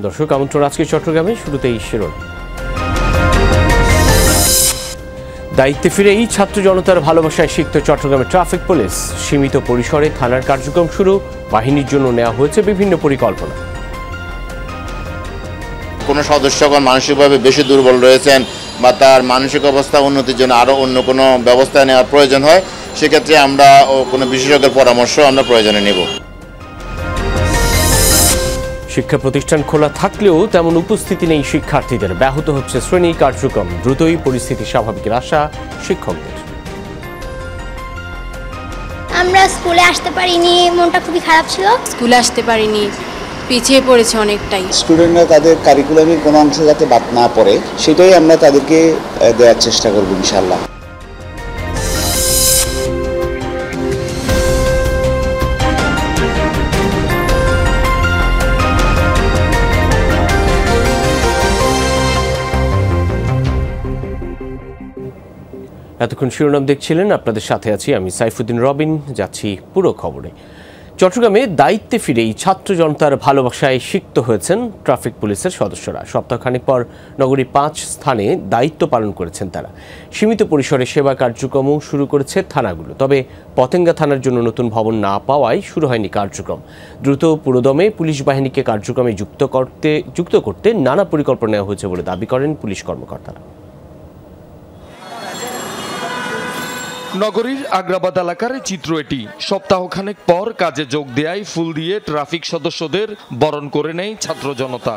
দর্শক আমন্ত্রণ আজকে চট্টগ্রামে, শুরুতেই শিরোনাম। দায়িত্বে ফিরে এই ছাত্র জনতার ভালোবাসায় সিক্ত চট্টগ্রামের ট্রাফিক পুলিশ। সীমিত পরিসরে থানার কার্যক্রম শুরু, বাহিনীর জন্য নেওয়া হয়েছে বিভিন্ন পরিকল্পনা। কোনো সদস্যগণ মানসিকভাবে বেশি দুর্বল রয়েছেন বা তার মানসিক অবস্থা উন্নতির জন্য আরও অন্য কোনো ব্যবস্থা নেওয়ার প্রয়োজন হয়, সেক্ষেত্রে আমরা কোনো বিশেষজ্ঞের পরামর্শ আমরা প্রয়োজনে নেব। শিক্ষা প্রতিষ্ঠান খোলা থাকলেও তেমন উপস্থিতি নেই শিক্ষার্থীদের, ব্যাহত হচ্ছে শ্রেণী কার্যক্রম। দ্রুতই পরিস্থিতি স্বাভাবিকের আশা শিক্ষকদের। আমরা স্কুলে আসতে পারিনি, মনটা খুবই খারাপ ছিল। স্কুলে আসতে পারিনি, পিছিয়ে পড়েছে অনেকটাই। স্টুডেন্টরা তাদের কারিকুলামের কোনো অংশ যাতে বাদ না পড়ে, সেটাই আমরা তাদেরকে দেওয়ার চেষ্টা করব ইনশাআল্লাহ। এতক্ষণ শিরোনাম দেখছিলেন, আপনাদের সাথে আছি আমি সাইফুদ্দিন রবিন। যাচ্ছি পুরো খবরে। চট্টগ্রামে দায়িত্বে ফিরেই ছাত্র জনতার ভালোবাসায় সিক্ত হয়েছেন ট্রাফিক পুলিশের সদস্যরা। সপ্তাহখানেক পর নগরীর 5 স্থানে দায়িত্ব পালন করেছেন তারা। সীমিত পরিসরে সেবা কার্যক্রমও শুরু করেছে থানাগুলো। তবে পতেঙ্গা থানার জন্য নতুন ভবন না পাওয়ায় শুরু হয়নি কার্যক্রম। দ্রুত পুরোদমে পুলিশ বাহিনীকে কার্যক্রমে যুক্ত করতে নানা পরিকল্পনা নেওয়া হয়েছে বলে দাবি করেন পুলিশ কর্মকর্তারা। নগরীর আগ্রাবাদ এলাকার চিত্র এটি। সপ্তাহখানেক পর কাজে যোগ দেয়ায় ফুল দিয়ে ট্রাফিক সদস্যদের বরণ করে নেয় ছাত্র জনতা।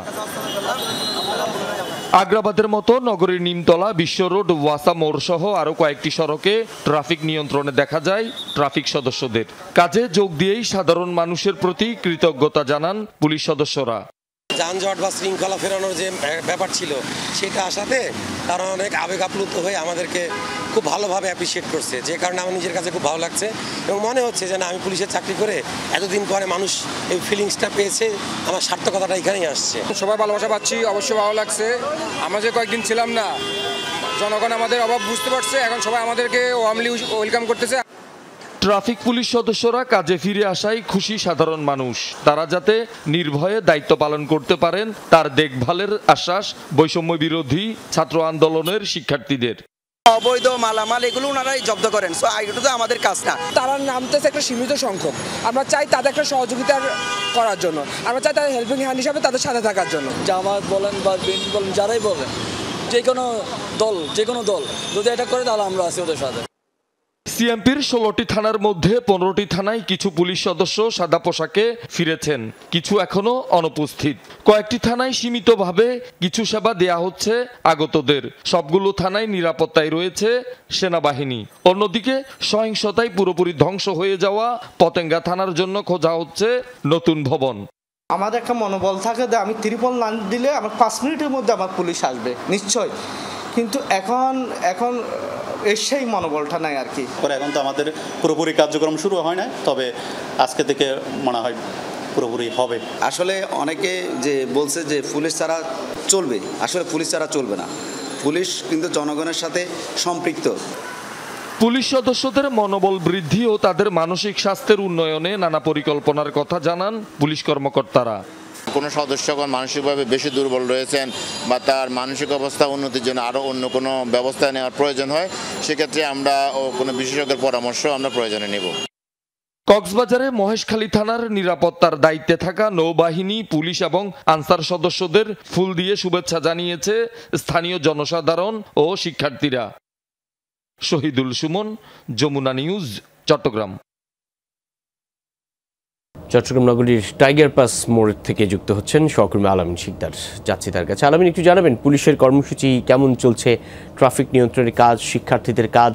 আগ্রাবাদের মতো নগরীর নিমতলা, বিশ্ব রোড, ওয়াসা মোড় সহ আরও কয়েকটি সড়কে ট্রাফিক নিয়ন্ত্রণে দেখা যায় ট্রাফিক সদস্যদের। কাজে যোগ দিয়েই সাধারণ মানুষের প্রতি কৃতজ্ঞতা জানান পুলিশ সদস্যরা। যানজট বা শৃঙ্খলা ফেরানোর যে ব্যাপার ছিল, সেটা আসাতে তারা অনেক আবেগ আপ্লুত হয়ে আমাদেরকে খুব ভালোভাবে অ্যাপ্রিসিয়েট করছে, যে কারণে আমার নিজের কাছে খুব ভালো লাগছে এবং মনে হচ্ছে যে না, আমি পুলিশের চাকরি করে এতদিন পরে মানুষ এই ফিলিংসটা পেয়েছে, আমার সার্থকতাটা এখানেই আসছে। সবাই ভালোবাসা পাচ্ছি, অবশ্যই ভালো লাগছে। আমরা যে কয়েকদিন ছিলাম না, জনগণ আমাদের অভাব বুঝতে পারছে, এখন সবাই আমাদেরকে ওয়ার্মলি ওয়েলকাম করতেছে। ট্রাফিক পুলিশ সদস্যরা কাজে ফিরে আসায় খুশি সাধারণ মানুষ। তারা যাতে নির্ভয়ে দায়িত্ব পালন করতে পারেন তার দেখভালের আশ্বাস বৈষম্য বিরোধী ছাত্র আন্দোলনের শিক্ষার্থীদের। অবৈধ মালামাল এগুলো ওনারাই জব্দ করেন, সো এটা তো আমাদের কাজ না। তারা নামতেছে একটা সীমিত সংখ্যক, আমরা চাই তাদের একটা সহযোগিতা করার জন্য, আমরা চাই তাদের হেল্পিং হ্যান্ড হিসাবে তাদের সাথে থাকার জন্য। জামাত বলেন বা বিএনপি বলেন, যারাই বলেন, যে কোনো দল যদি এটা করে তাহলে আমরা আছি ওদের সাথে। সিএমপির 16টি থানার মধ্যে 15টি থানায় কিছু পুলিশ সদস্য সাদা পোশাকে ফিরেছেন, কিছু এখনো অনুপস্থিত। কয়েকটি থানায় সীমিতভাবে কিছু সেবা দেয়া হচ্ছে আগতদের। সবগুলো থানায় নিরাপত্তায় রয়েছে সেনাবাহিনী। অন্যদিকে সহিংসতায় পুরোপুরি ধ্বংস হয়ে যাওয়া পতেঙ্গা থানার জন্য খোঁজা হচ্ছে নতুন ভবন। আমাদের একটা মনোবল থাকে যে আমি ত্রিপল না দিলে আমার 5 মিনিটের মধ্যে আমার পুলিশ আসবে নিশ্চয়, কিন্তু এখন সেই মনোবলটা নাই আর কি। এখন তো আমাদের পুরোপুরি কার্যক্রম শুরু হয় না, তবে আজকে থেকে মনে হয় পুরোপুরি হবে। আসলে অনেকে যে বলছে যে পুলিশ ছাড়া চলবে, আসলে পুলিশ ছাড়া চলবে না। পুলিশ কিন্তু জনগণের সাথে সম্পৃক্ত। পুলিশ সদস্যদের মনোবল বৃদ্ধি ও তাদের মানসিক স্বাস্থ্যের উন্নয়নে নানা পরিকল্পনার কথা জানান পুলিশ কর্মকর্তারা। কোনো সদস্যগণ মানসিকভাবে বেশি দুর্বল রয়েছেন বা তার মানসিক অবস্থা উন্নতির জন্য আরও অন্য কোনো ব্যবস্থা নেওয়ার প্রয়োজন হয়, সেক্ষেত্রে আমরা কোনো বিশেষজ্ঞের পরামর্শ আমরা প্রয়োজনে নেব। কক্সবাজারে মহেশখালী থানার নিরাপত্তার দায়িত্বে থাকা নৌবাহিনী, পুলিশ এবং আনসার সদস্যদের ফুল দিয়ে শুভেচ্ছা জানিয়েছে স্থানীয় জনসাধারণ ও শিক্ষার্থীরা। শহীদুল সুমন, যমুনা নিউজ, চট্টগ্রাম। চট্টগ্রাম নগরীর টাইগার পাস মোড় থেকে যুক্ত হচ্ছেন সহকর্মী আলামিন শিকদার। যাচ্ছি তার কাছে। আলামিন, একটু জানাবেন পুলিশের কর্মসূচি কেমন চলছে? ট্রাফিক নিয়ন্ত্রণের কাজ, শিক্ষার্থীদের কাজ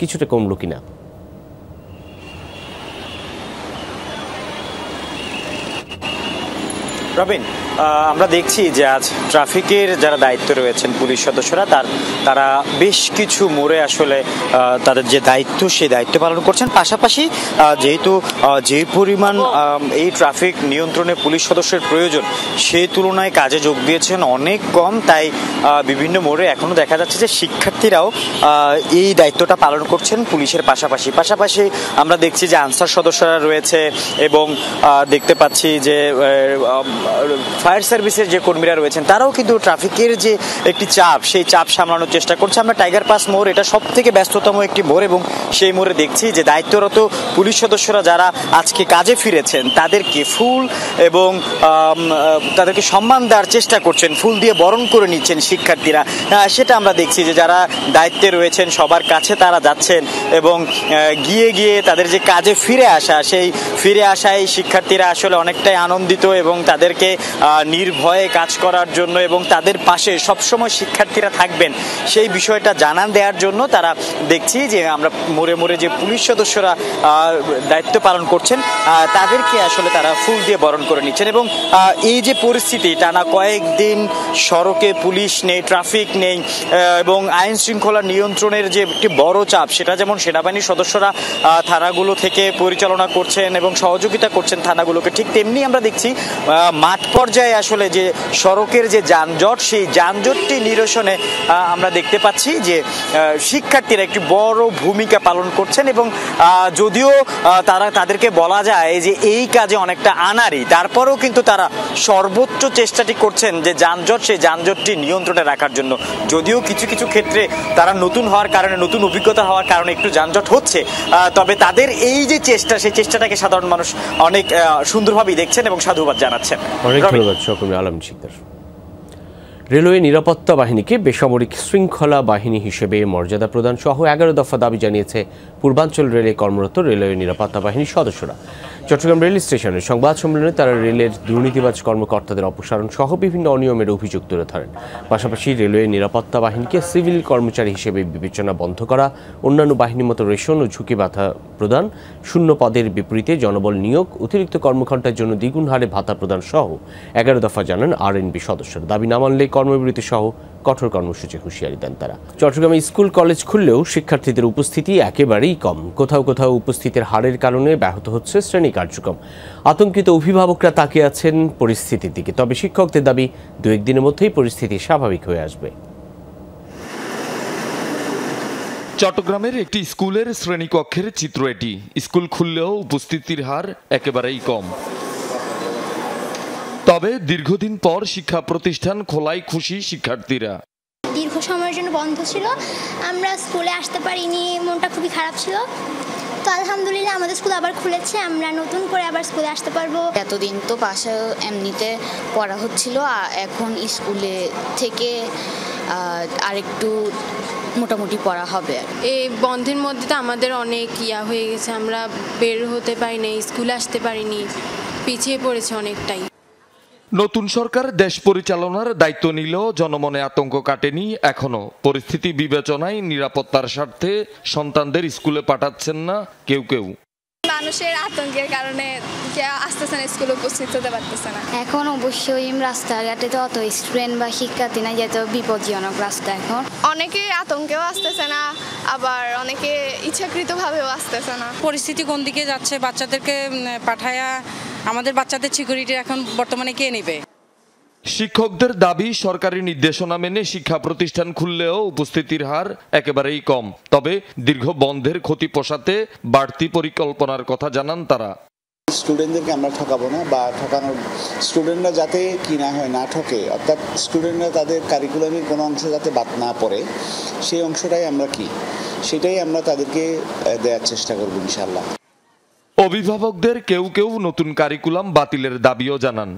কিছুটা কমলো কিনা? রবিন, আমরা দেখছি যে আজ ট্রাফিকের যারা দায়িত্বে রয়েছেন পুলিশ সদস্যরা তারা বেশ কিছু মোড়ে আসলে তাদের যে দায়িত্ব সেই দায়িত্ব পালন করছেন। পাশাপাশি যেহেতু যে পরিমাণ এই ট্রাফিক নিয়ন্ত্রণে পুলিশ সদস্যের প্রয়োজন সেই তুলনায় কাজে যোগ দিয়েছেন অনেক কম, তাই বিভিন্ন মোড়ে এখনো দেখা যাচ্ছে যে শিক্ষার্থীরাও এই দায়িত্বটা পালন করছেন পুলিশের পাশাপাশি আমরা দেখছি যে আনসার সদস্যরা রয়েছে এবং দেখতে পাচ্ছি যে ফায়ার সার্ভিসের যে কর্মীরা রয়েছেন তারাও কিন্তু ট্রাফিকের যে একটি চাপ, সেই চাপ সামলানোর চেষ্টা করছে। আমরা টাইগার পাস মোড়, এটা সব থেকে ব্যস্ততম একটি মোড়, এবং সেই মোড়ে দেখছি যে দায়িত্বরত পুলিশ সদস্যরা যারা আজকে কাজে ফিরেছেন তাদেরকে ফুল এবং তাদেরকে সম্মান দেওয়ার চেষ্টা করছেন, ফুল দিয়ে বরণ করে নিচ্ছেন শিক্ষার্থীরা। সেটা আমরা দেখছি যে যারা দায়িত্বে রয়েছেন সবার কাছে তারা যাচ্ছেন, এবং গিয়ে গিয়ে তাদের যে কাজে ফিরে আসা, সেই ফিরে আসায় শিক্ষার্থীরা আসলে অনেকটাই আনন্দিত, এবং তাদেরকে নির্ভয়ে কাজ করার জন্য এবং তাদের পাশে সবসময় শিক্ষার্থীরা থাকবেন সেই বিষয়টা জানান দেওয়ার জন্য তারা দেখছি যে আমরা মোড়ে মোড়ে যে পুলিশ সদস্যরা দায়িত্ব পালন করছেন তাদেরকে আসলে তারা ফুল দিয়ে বরণ করে নিচ্ছেন। এবং এই যে পরিস্থিতি, টানা কয়েকদিন সড়কে পুলিশ নেই, ট্রাফিক নেই, এবং আইন শৃঙ্খলা নিয়ন্ত্রণের যে একটি বড় চাপ, সেটা যেমন সেনাবাহিনীর সদস্যরা থানাগুলো থেকে পরিচালনা করছেন এবং সহযোগিতা করছেন থানাগুলোকে, ঠিক তেমনি আমরা দেখছি মাঠ পর্যায়ে আসলে যে সড়কের যে যানজট, সেই যানজটটি নিরসনে আমরা দেখতে পাচ্ছি যে শিক্ষার্থীরা একটি বড় ভূমিকা পালন করছেন। এবং যদিও তাদেরকে বলা যায় যে এই কাজে অনেকটা আনাড়ি, তারপরেও কিন্তু তারা সর্বোচ্চ চেষ্টাটি করছেন যে যানজট, সেই যানজটটি নিয়ন্ত্রণে রাখার জন্য। যদিও কিছু কিছু ক্ষেত্রে তারা নতুন হওয়ার কারণে, নতুন অভিজ্ঞতা হওয়ার কারণে একটু যানজট হচ্ছে, তবে তাদের এই যে চেষ্টা, সেই চেষ্টাটাকে সাধারণ মানুষ অনেক সুন্দরভাবেই দেখছেন এবং সাধুবাদ জানাচ্ছেন। অনেক ধন্যবাদ সহকর্মী আলম শিকদার। রেলওয়ে নিরাপত্তা বাহিনীকে বেসামরিক শৃঙ্খলা বাহিনী হিসেবে মর্যাদা প্রদান সহ 11 দফা দাবি জানিয়েছে পূর্বাঞ্চল রেলে কর্মরত রেলওয়ে নিরাপত্তা বাহিনীর সদস্যরা। চট্টগ্রাম রেল স্টেশনের সংবাদ সম্মেলনে তারা রেলের দুর্নীতিবাজ কর্মকর্তাদের অপসারণ সহ বিভিন্ন অনিয়মের অভিযোগ তুলে ধরেন। পাশাপাশি রেলওয়ে নিরাপত্তা বাহিনীকে সিভিল কর্মচারী হিসেবে বিবেচনা বন্ধ করা, অন্যান্য বাহিনীর মতো রেশন ও ঝুঁকি ভাতা প্রদান, শূন্য পদের বিপরীতে জনবল নিয়োগ, অতিরিক্ত কর্মঘণ্টার জন্য দ্বিগুণ হারে ভাতা প্রদান সহ 11 দফা জানান আরএনবি সদস্যরা। দাবি না মানলে কর্মবিরতি সহ কঠোর কর্মসূচি হুঁশিয়ারি দেন তারা। চট্টগ্রামে স্কুল কলেজ খুললেও শিক্ষার্থীদের উপস্থিতি একেবারেই কম। কোথাও কোথাও উপস্থিতির হারের কারণে ব্যাহত হচ্ছে শ্রেণী কার্যক্রম। আতঙ্কিত অভিভাবকরা তাকিয়ে আছেন পরিস্থিতির দিকে। তবে শিক্ষকদের দাবি 2-1 দিনের মধ্যেই পরিস্থিতি স্বাভাবিক হয়ে আসবে। চট্টগ্রামের একটি স্কুলের শ্রেণীকক্ষের চিত্র এটি। স্কুল খুললেও উপস্থিতির হার একেবারেই কম। তবে দীর্ঘদিন পর শিক্ষা প্রতিষ্ঠান খোলায় খুশি শিক্ষার্থীরা। দীর্ঘ সময়ের জন্য বন্ধ ছিল, আমরা স্কুলে আসতে পারিনি, মনটা খুবই খারাপ ছিল। তো আলহামদুলিল্লাহ আমাদের স্কুল আবার খুলেছে, আমরা নতুন করে আবার স্কুলে আসতে পারবো। এতদিন তো বাসা এমনিতে পড়া হচ্ছিল, এখন স্কুলে থেকে আরেকটু মোটামুটি পড়া হবে। এই বন্ধের মধ্যে তো আমাদের অনেক হয়ে গেছে, আমরা বের হতে পারিনি, স্কুলে আসতে পারিনি, পিছিয়ে পড়েছে অনেকটাই। নতুন সরকার দেশ পরিচালনার দায়িত্ব নিলেও জনমনে আতঙ্ক কাটেনি এখনো। পরিস্থিতি বিবেচনায় নিরাপত্তার স্বার্থে সন্তানদের স্কুলে পাঠাচ্ছেন না কেউ কেউ। মানুষের আতঙ্কের কারণে আসতেছে না, স্কুলে উপস্থিত হতে পারতেছে না। এখন অবশ্যই রাস্তাঘাটে তো অত স্টুডেন্ট বা শিক্ষার্থী না, যেহেতু বিপজ্জনক রাস্তা। এখন অনেকে আতঙ্কেও আসতেছে না, আবার অনেকে ইচ্ছাকৃতভাবেও আসতেছে না। পরিস্থিতি কোন দিকে যাচ্ছে, বাচ্চাদেরকে পাঠায়া আমাদের বাচ্চাদের সিকিউরিটি এখন বর্তমানে কে নেবে? শিক্ষকদের দাবি সরকারি নির্দেশনা মেনে শিক্ষা প্রতিষ্ঠান খুললেও উপস্থিতির হার একেবারেই কম। তবে দীর্ঘ বন্ধের ক্ষতি পোষাতে বাড়তি পরিকল্পনার কথা জানান তারা। স্টুডেন্টদেরকে আমরা ঠকাবো না, বা ঠকানোর স্টুডেন্টরা যাতে কি না হয়, না ঠকে, অর্থাৎ স্টুডেন্টরা তাদের কারিকুলামের কোনো অংশ যাতে বাদ না পড়ে, সেই অংশটাই আমরা সেটাই আমরা তাদেরকে দেওয়ার চেষ্টা করব ইনশাআল্লাহ। অভিভাবকদের কেউ কেউ নতুন কারিকুলাম বাতিলের দাবিও জানান।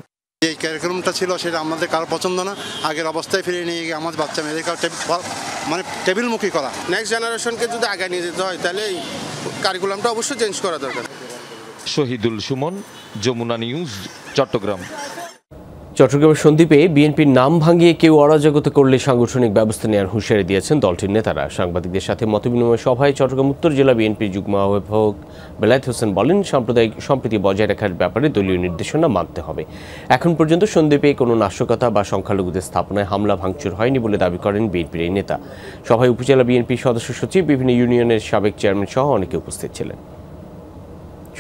যে কারিকুলামটা ছিল সেটা আমাদের কারো পছন্দ না, আগের অবস্থায় ফিরিয়ে নিয়ে গিয়ে আমাদের বাচ্চা মেয়েদের টেবিলমুখী করা। নেক্সট জেনারেশনকে যদি আগে নিয়ে যেতে হয় তাহলে এই কারিকুলামটা অবশ্যই চেঞ্জ করা দরকার। শহীদুল সুমন, যমুনা নিউজ, চট্টগ্রাম। চট্টগ্রামের সন্দ্বীপে বিএনপির নাম ভাঙিয়ে কেউ অরাজকতা করলে সাংগঠনিক ব্যবস্থা নেওয়ার হুঁশিয়ারি দিয়েছেন দলটির নেতারা। সাংবাদিকদের সাথে মতবিনিময় সভায় চট্টগ্রাম উত্তর জেলা বিএনপির যুগ্ম আহ্বায়ক বেলায়েত হোসেন বলেন, সাম্প্রদায়িক সম্প্রীতি বজায় রাখার ব্যাপারে দলীয় নির্দেশনা মানতে হবে। এখন পর্যন্ত সন্দ্বীপে কোনো নাশকতা বা সংখ্যালঘুদের স্থাপনায় হামলা ভাঙচুর হয়নি বলে দাবি করেন বিএনপির এই নেতা। সভায় উপজেলা বিএনপির সদস্য সচিব, বিভিন্ন ইউনিয়নের সাবেক চেয়ারম্যান সহ অনেকে উপস্থিত ছিলেন।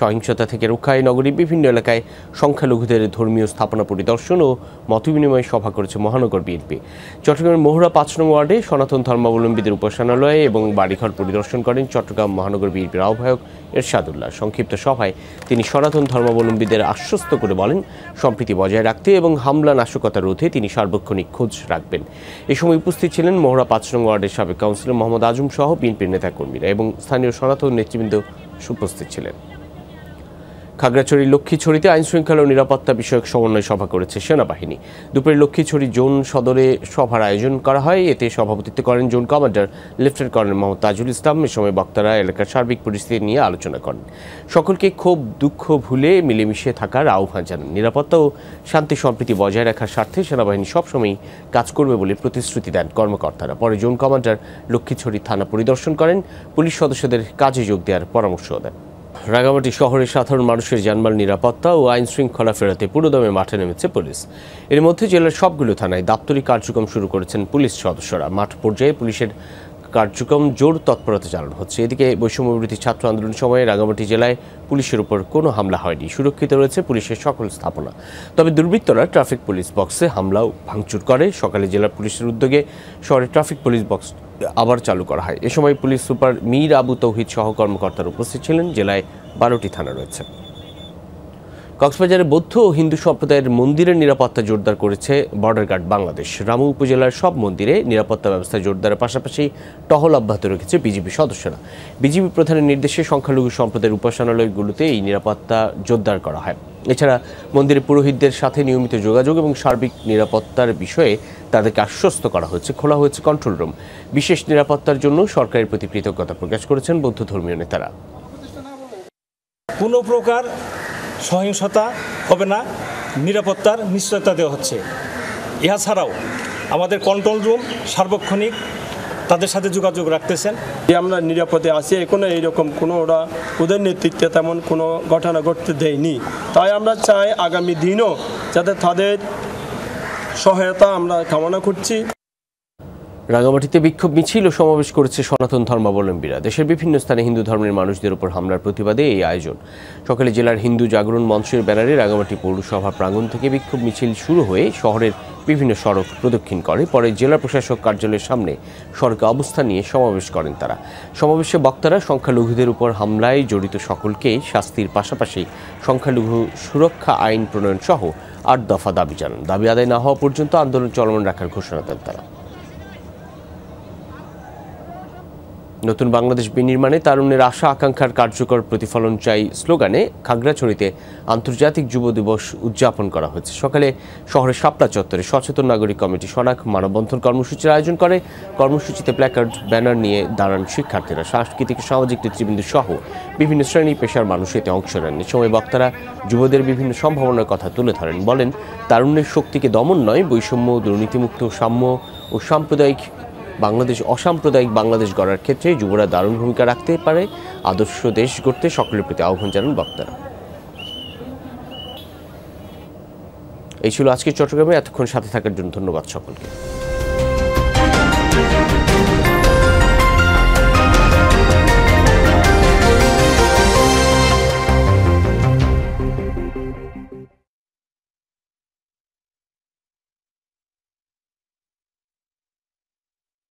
সহিংসতা থেকে রক্ষায় নগরীর বিভিন্ন এলাকায় সংখ্যালঘুদের ধর্মীয় স্থাপনা পরিদর্শন ও মতবিনিময় সভা করেছে মহানগর বিএনপি। চট্টগ্রামের মহুরা ৫ নং ওয়ার্ডে সনাতন ধর্মাবলম্বীদের উপাসনালয়ে এবং বাড়িঘর পরিদর্শন করেন চট্টগ্রাম মহানগর বিএনপির আহ্বায়ক এরশাদুল্লাহ। সংক্ষিপ্ত সভায় তিনি সনাতন ধর্মাবলম্বীদের আশ্বস্ত করে বলেন, সম্প্রীতি বজায় রাখতে এবং হামলা নাশকতা রোধে তিনি সার্বক্ষণিক খোঁজ রাখবেন। এ সময় উপস্থিত ছিলেন মহুরা ৫ নং ওয়ার্ডের সাবেক কাউন্সিলর মোহাম্মদ আজম সহ বিএনপির নেতাকর্মীরা এবং স্থানীয় সনাতন নেতৃবৃন্দ উপস্থিত ছিলেন। খাগড়াছড়ির লক্ষ্মীছড়িতে আইনশৃঙ্খলা ও নিরাপত্তা বিষয়ক সমন্বয় সভা করেছে সেনাবাহিনী। দুপুরে লক্ষ্মীছড়ি জোন সদরে সভার আয়োজন করা হয়। এতে সভাপতিত্ব করেন zone commander lieutenant colonel Mohammad Tajul Islam. এ সময় বক্তারা এলাকার সার্বিক পরিস্থিতি নিয়ে আলোচনা করেন। সকলকে ক্ষোভ দুঃখ ভুলে মিলেমিশে থাকার আহ্বান জানান। নিরাপত্তা ও শান্তি সম্প্রীতি বজায় রাখার স্বার্থে সেনাবাহিনী সবসময় কাজ করবে বলে প্রতিশ্রুতি দেন কর্মকর্তারা। পরে জোন কমান্ডার লক্ষ্মীছড়ি থানা পরিদর্শন করেন, পুলিশ সদস্যদের কাজে যোগ দেওয়ার পরামর্শ দেন। রাঙামাটি শহরের সাধারণ মানুষের জানমাল নিরাপত্তা ও আইন শৃঙ্খলা ফেরাতে পুরোদমে মাঠে নেমেছে পুলিশ। এর মধ্যে জেলার সবগুলো থানায় দাপ্তরিক কার্যক্রম শুরু করেছেন পুলিশ সদস্যরা। মাঠ পর্যায়ে পুলিশের কার্যক্রম জোর তৎপরতা চালানো হচ্ছে। এদিকে বৈষম্যবিরোধী ছাত্র আন্দোলন সময়ে রাঙামাটি জেলায় পুলিশের উপর কোনো হামলা হয়নি, সুরক্ষিত রয়েছে পুলিশের সকল স্থাপনা। তবে দুর্বৃত্তরা ট্রাফিক পুলিশ বক্সে হামলা ও ভাঙচুর করে। সকালে জেলা পুলিশের উদ্যোগে শহরে ট্রাফিক পুলিশ বক্স আবার চালু করা হয়। এ সময় পুলিশ সুপার মীর আবু তৌহিদ সহ কর্মকর্তারা উপস্থিত ছিলেন। জেলায় 12টি থানা রয়েছে। কক্সবাজারে বৌদ্ধ ও হিন্দু সম্প্রদায়ের মন্দিরের নিরাপত্তা জোরদার করেছে বর্ডার গার্ড বাংলাদেশ। রামু উপজেলার সব মন্দিরে নিরাপত্তা ব্যবস্থা জোরদারের পাশাপাশি টহল অব্যাহত রেখেছে বিজিবি সদস্যরা। বিজিবি প্রধানের নির্দেশে সংখ্যালঘু সম্প্রদায়ের উপাসনালয়গুলোতে এই নিরাপত্তা জোরদার করা হয়। এছাড়া মন্দিরের পুরোহিতদের সাথে নিয়মিত যোগাযোগ এবং সার্বিক নিরাপত্তার বিষয়ে তাদেরকে আশ্বস্ত করা হয়েছে। খোলা হয়েছে কন্ট্রোল রুম। বিশেষ নিরাপত্তার জন্য সরকারের প্রতি কৃতজ্ঞতা প্রকাশ করেছেন বৌদ্ধ ধর্মীয় নেতারা। কোনো প্রকার সহিংসতা হবে না, নিরাপত্তার নিশ্চয়তা দেওয়া হচ্ছে। ইহা ছাড়াও আমাদের কন্ট্রোল রুম সার্বক্ষণিক তাদের সাথে যোগাযোগ রাখতেছেন। আমরা নিরাপদে আছি, এখনো এইরকম কোনো ওদের নেতৃত্বে তেমন কোনো ঘটনা ঘটতে দেয়নি। তাই আমরা চাই আগামী দিনও যাতে তাদের সহায়তা আমরা কামনা করছি। রাঙামাটিতে বিক্ষোভ মিছিল ও সমাবেশ করেছে সনাতন ধর্মাবলম্বীরা। দেশের বিভিন্ন স্থানে হিন্দু ধর্মের মানুষদের উপর হামলার প্রতিবাদে এই আয়োজন। সকালে জেলার হিন্দু জাগরণ মঞ্চের ব্যানারে রাঙামাটি পৌরসভা প্রাঙ্গণ থেকে বিক্ষোভ মিছিল শুরু হয়ে শহরের বিভিন্ন সড়ক প্রদক্ষিণ করে। পরে জেলা প্রশাসক কার্যালয়ের সামনে সড়কে অবস্থান নিয়ে সমাবেশ করেন তারা। সমাবেশে বক্তারা সংখ্যালঘুদের উপর হামলায় জড়িত সকলকে শাস্তির পাশাপাশি সংখ্যালঘু সুরক্ষা আইন প্রণয়ন সহ 8 দফা দাবি জানান। দাবি আদায় না হওয়া পর্যন্ত আন্দোলন চলমান রাখার ঘোষণা দেন তারা। নতুন বাংলাদেশ বিনির্মাণে তারুণ্যের আশা আকাঙ্ক্ষার কার্যকর প্রতিফলন চাই স্লোগানে খাগড়াছড়িতে আন্তর্জাতিক যুব দিবস উদযাপন করা হয়েছে। সকালে শহরের শাপলা চত্বরে সচেতন নাগরিক কমিটি সনাক মানববন্ধন কর্মসূচির আয়োজন করে। কর্মসূচিতে প্ল্যাকার্ড ব্যানার নিয়ে দাঁড়ান শিক্ষার্থীরা। সাংস্কৃতিক সামাজিক নেতৃবৃন্দ সহ বিভিন্ন শ্রেণী পেশার মানুষ এতে অংশ নেন। এ সময় বক্তারা যুবদের বিভিন্ন সম্ভাবনার কথা তুলে ধরেন। বলেন, তারুণ্যের শক্তিকে দমন নয়, বৈষম্য, দুর্নীতিমুক্ত, সাম্য ও অসাম্প্রদায়িক বাংলাদেশ গড়ার ক্ষেত্রে যুবরা দারুণ ভূমিকা রাখতে পারে। আদর্শ দেশ গড়তে সকলের প্রতি আহ্বান জানান বক্তারা। এই ছিল আজকে চট্টগ্রামে। এতক্ষণ সাথে থাকার জন্য ধন্যবাদ সকলকে।